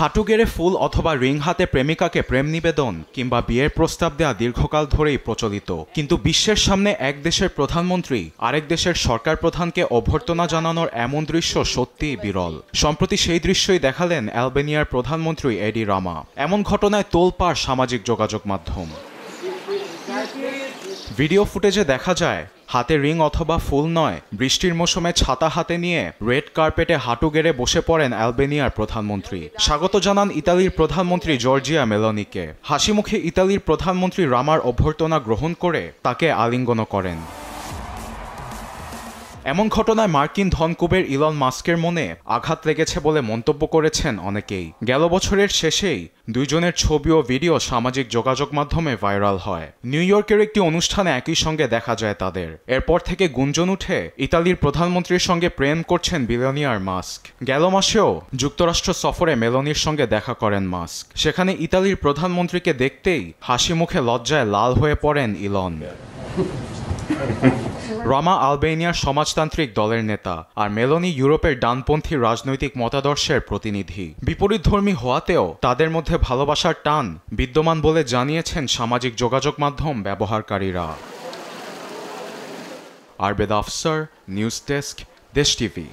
হাঁটু গেড়ে ফুল অথবা রিং হাতে প্রেমিকাকে প্রেম নিবেদন কিংবা বিয়ের প্রস্তাব দেওয়া দীর্ঘকাল ধরেই প্রচলিত, কিন্তু বিশ্বের সামনে এক দেশের প্রধানমন্ত্রী আরেক দেশের সরকার প্রধানকে অভ্যর্থনা জানানোর এমন দৃশ্য সত্যিই বিরল। সম্প্রতি সেই দৃশ্যই দেখালেন অ্যালবেনিয়ার প্রধানমন্ত্রী এডি রামা। এমন ঘটনায় তোলপাড় সামাজিক যোগাযোগ মাধ্যম। ভিডিও ফুটেজে দেখা যায় হাতে রিং অথবা ফুল নয়, বৃষ্টির মৌসুমে ছাতা হাতে নিয়ে রেড কার্পেটে হাঁটু গেড়ে বসে পড়েন অ্যালবেনিয়ার প্রধানমন্ত্রী। স্বাগত জানান ইতালির প্রধানমন্ত্রী জর্জিয়া মেলোনিকে। হাসিমুখে ইতালির প্রধানমন্ত্রী রামার অভ্যর্থনা গ্রহণ করে তাকে আলিঙ্গন করেন। এমন ঘটনায় মার্কিন ধনকুবের ইলন মাস্কের মনে আঘাত লেগেছে বলে মন্তব্য করেছেন অনেকেই। গেল বছরের শেষেই দুইজনের ছবি ও ভিডিও সামাজিক যোগাযোগ মাধ্যমে ভাইরাল হয়। নিউ ইয়র্কের একটি অনুষ্ঠানে একই সঙ্গে দেখা যায় তাদের। এরপর থেকে গুঞ্জন উঠে ইতালির প্রধানমন্ত্রীর সঙ্গে প্রেম করছেন বিলিয়নিয়ার মাস্ক। গেল মাসেও যুক্তরাষ্ট্র সফরে মেলোনির সঙ্গে দেখা করেন মাস্ক। সেখানে ইতালির প্রধানমন্ত্রীকে দেখতেই হাসি মুখে লজ্জায় লাল হয়ে পড়েন ইলন। রামা আলবেনিয়ার সমাজতান্ত্রিক দলের নেতা, আর মেলোনি ইউরোপের ডানপন্থী রাজনৈতিক মতাদর্শের প্রতিনিধি। বিপরীতধর্মী হওয়াতেও তাদের মধ্যে ভালোবাসার টান বিদ্যমান বলে জানিয়েছেন সামাজিক যোগাযোগ মাধ্যম ব্যবহারকারীরা। আরবেদ আফসার, নিউজ ডেস্ক, দেশ টিভি।